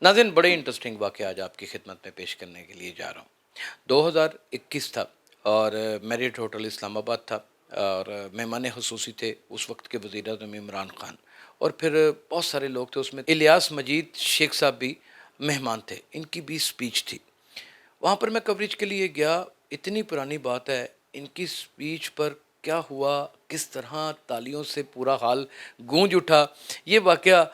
ناظرین بڑے انٹرسٹنگ واقعہ آج آپ کی خدمت میں پیش کرنے کے لیے جا رہا ہوں۔ 2021 تھا اور میریٹ ہوٹل اسلام آباد تھا اور مہمان خصوصی تھے اس وقت کے وزیر اعظم عمران خان، اور پھر بہت سارے لوگ تھے، اس میں الیاس مجید شیخ صاحب بھی مہمان تھے، ان کی بھی سپیچ تھی۔ وہاں پر میں کوریج کے لیے گیا، اتنی پرانی بات ہے، ان کی سپیچ پر کیا ہوا، کس طرح تالیوں سے پورا حال گونج اٹھا، یہ واقعہ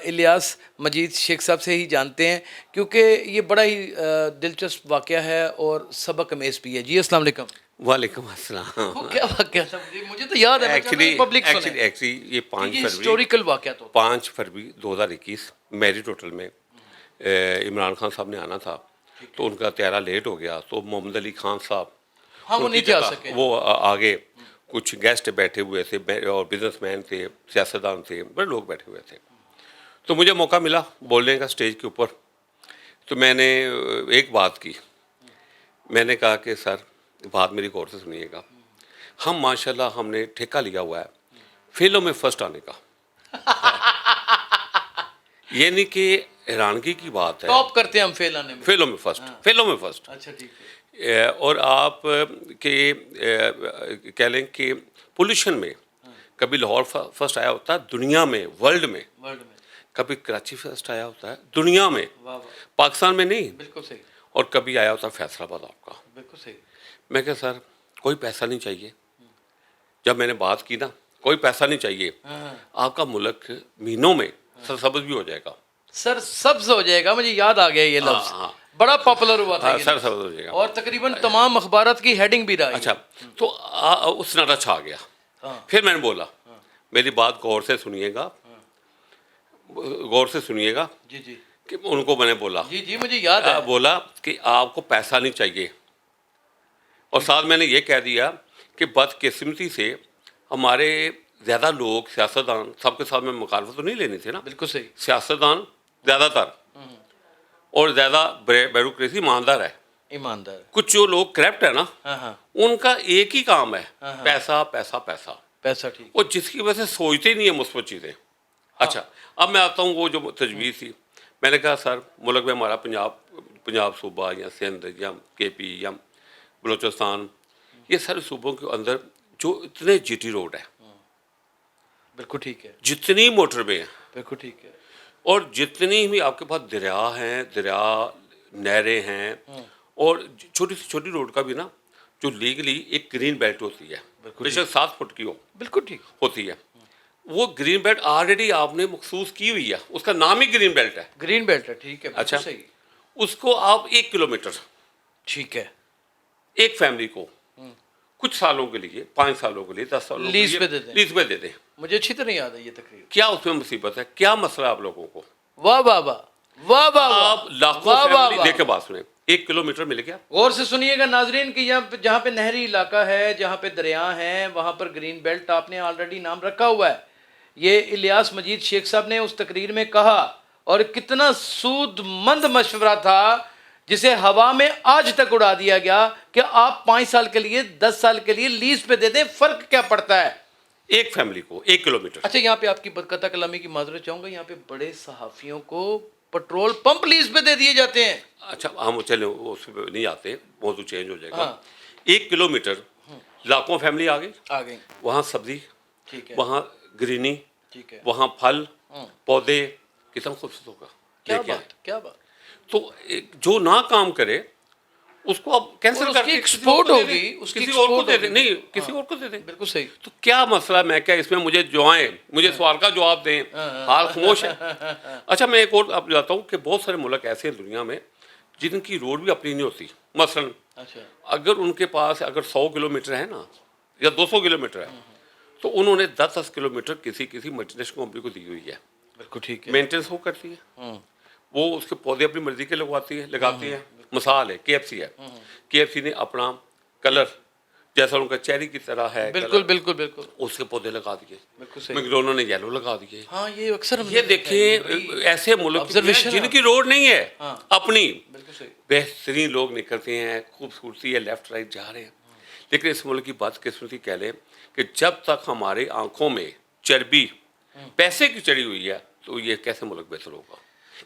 الیاس مجید شیخ صاحب سے ہی جانتے ہیں، کیونکہ یہ بڑا ہی دلچسپ واقعہ ہے اور سبق امیز بھی ہے۔ جی السلام علیکم۔ وعلیکم السلام۔ وہ کیا واقعہ تھا؟ مجھے تو یاد ہے، پبلک سنے ایکچولی یہ ہسٹوریکل واقعہ تو 5 فروری 2021 میرٹ ہوٹل میں عمران خان صاحب نے آنا تھا، تو ان کا طیارہ لیٹ ہو گیا، تو محمد علی خان صاحب وہ نہیں جا سکے، وہ آگے کچھ گیسٹ بیٹھے ہوئے تھے اور بزنس مین تھے، سیاستدان تھے، بڑے لوگ بیٹھے ہوئے تھے، تو مجھے موقع ملا بولنے کا اسٹیج کے اوپر۔ تو میں نے ایک بات کی، میں نے کہا کہ سر بات میری غور سے سنیے گا، ہم ماشاءاللہ ہم نے ٹھیکہ لیا ہوا ہے فیلوں میں فرسٹ آنے کا، یہ نہیں کہ حیرانگی کی بات ہے، ٹاپ کرتے ہیں ہم فیلوں میں فرسٹ، فیلوں میں فرسٹ۔ اچھا ٹھیک ہے۔ اور آپ کے کہہ لیں کہ پولیوشن میں کبھی لاہور فرسٹ آیا ہوتا ہے دنیا میں، ورلڈ میں، کبھی کراچی فرسٹ آیا ہوتا ہے دنیا میں، پاکستان میں نہیں، بالکل صحیح، اور کبھی آیا ہوتا ہے فیصل آباد آپ کا۔ بالکل صحیح۔ میں کہا سر کوئی پیسہ نہیں چاہیے، جب میں نے بات کی نا کوئی پیسہ نہیں چاہیے، آپ کا ملک مہینوں میں سرسبز بھی ہو جائے گا، سر سبز ہو جائے گا، مجھے یاد آ گیا یہ لفظ، بڑا پاپولر ہوا تھا سر سبز ہو جائے گا، اور تقریباً تمام اخبارات کی ہیڈنگ بھی رہی۔ اچھا، تو اس نعرہ چھا گیا۔ پھر میں نے بولا میری بات غور سے سنیے گا، غور سے سنیے گا، جی جی کہ ان کو میں نے بولا، جی جی مجھے یاد ہے، بولا کہ آپ کو پیسہ نہیں چاہیے، اور ساتھ میں نے یہ کہہ دیا کہ بدقسمتی سے ہمارے زیادہ لوگ سیاستدان، سب کے ساتھ میں مخالفت تو نہیں لینی تھی نا، بالکل صحیح، سیاستدان زیادہ تر اور زیادہ بیوروکریسی ایماندار ہے، ایماندار، کچھ جو لوگ کرپٹ ہے نا، ان کا ایک ہی کام ہے پیسہ پیسہ پیسہ، پیسہ، ٹھیک، اور جس کی وجہ سے سوچتے ہی نہیں ہیں مثبت چیزیں۔ اچھا، اب میں آتا ہوں وہ جو تجویز تھی، میں نے کہا سر ملک میں ہمارا پنجاب صوبہ یا سندھ یا کے پی یا بلوچستان، یہ سارے صوبوں کے اندر جو اتنے جی ٹی روڈ ہے، بالکل ٹھیک ہے، جتنی موٹر وے ہیں، بالکل ٹھیک ہے، اور جتنی بھی آپ کے پاس دریا ہیں، نہریں ہیں، اور چھوٹی سی چھوٹی روڈ کا بھی نا جو لیگلی ایک گرین بیلٹ ہوتی ہے، بے شک 7 فٹ کی ہو، بالکل ٹھیک ہوتی ہے، وہ گرین بیلٹ آلریڈی آپ نے مخصوص کی ہوئی ہے، اس کا نام ہی گرین بیلٹ ہے، گرین بیلٹ ہے، ٹھیک ہے، اچھا، صحیح، اس کو آپ 1 کلومیٹر ٹھیک ہے، ایک فیملی کو کچھ سالوں کے لیے، 5 سالوں کے لیے، 10 سالوں کے لیے لیز پہ دے دیں۔ مجھے اچھی طرح یاد ہے یہ تقریر، کیا اس میں مصیبت ہے، کیا مسئلہ آپ لوگوں کو؟ واہ واہ واہ واہ واہ، آپ لاکھوں فیملی دیکھ کے بات سنیں، 1 کلومیٹر مل گیا۔ غور سے سنیے گا ناظرین کہ جہاں پہ نہری علاقہ ہے، جہاں پہ دریا ہیں، وہاں پر گرین بیلٹ آپ نے آلریڈی نام رکھا ہوا ہے۔ یہ الیاس مجید شیخ صاحب نے اس تقریر میں کہا، اور کتنا سود مند مشورہ تھا جسے ہوا میں آج تک اڑا دیا گیا کہ آپ 5 سال کے لیے، 10 سال کے لیے لیز پہ دے دیں، فرق کیا پڑتا ہے ایک فیملی کو 1 کلومیٹر۔ اچھا، یہاں پہ آپ کی قطع کلامی کی معذرت چاہوں گا، یہاں پہ بڑے صحافیوں کو پٹرول پمپ لیز پہ دے دیے جاتے ہیں۔ اچھا، ہم چلیں اس پہ نہیں آتے، موضوع چینج ہو جائے گا۔ 1 کلومیٹر لاکھوں فیملی آ گئی، وہاں سبزی، وہاں گرینی، وہاں پھل پودے، کتنا خوبصورت ہوگا، کیا بات، کیا بات، تو جو نہ کام کرے اس کو اب کینسل کر کے ایکسپورٹ ہوگی، کسی اور کو دے دیں، نہیں کسی اور کو دے دیں، بالکل صحیح، تو کیا مسئلہ؟ میں کیا اس میں مجھے جو آئیں مجھے سوال کا جواب دیں، حال خاموش ہے۔ اچھا، میں ایک اور اب جاتا ہوں کہ بہت سارے ملک ایسے ہیں دنیا میں جن کی روڈ بھی اپنی نہیں ہوتی، مثلاً اگر ان کے پاس اگر 100 کلومیٹر ہے نا یا 200 کلومیٹر ہے، تو انہوں نے 10 کلومیٹر کسی ملٹی نیشنل کمپنی کو دی ہوئی ہے، بالکل ٹھیک ہے، مینٹیننس وہ کرتی ہے، وہ اس کے پودے اپنی مرضی کے لگاتی ہے۔ مثال ہے KFC ہے، KFC نے اپنا کلر جیسا ان کا چیری کی طرح ہے، بالکل بالکل بالکل، اس کے پودے لگا دیے، بالکل صحیح، میکڈونلڈ نے یلو لگا دیے۔ ہاں یہ اکثر یہ دیکھیں ایسے ملک جن کی روڈ نہیں ہے اپنی، بہترین لوگ نکلتے ہیں، خوبصورتی ہے، لیفٹ رائٹ جا رہے ہیں، لیکن اس ملک کی بدقسمتی کہہ لیں کہ جب تک ہمارے آنکھوں میں چربی پیسے کی چڑھی ہوئی ہے تو یہ کیسے ملک بہتر ہوگا؟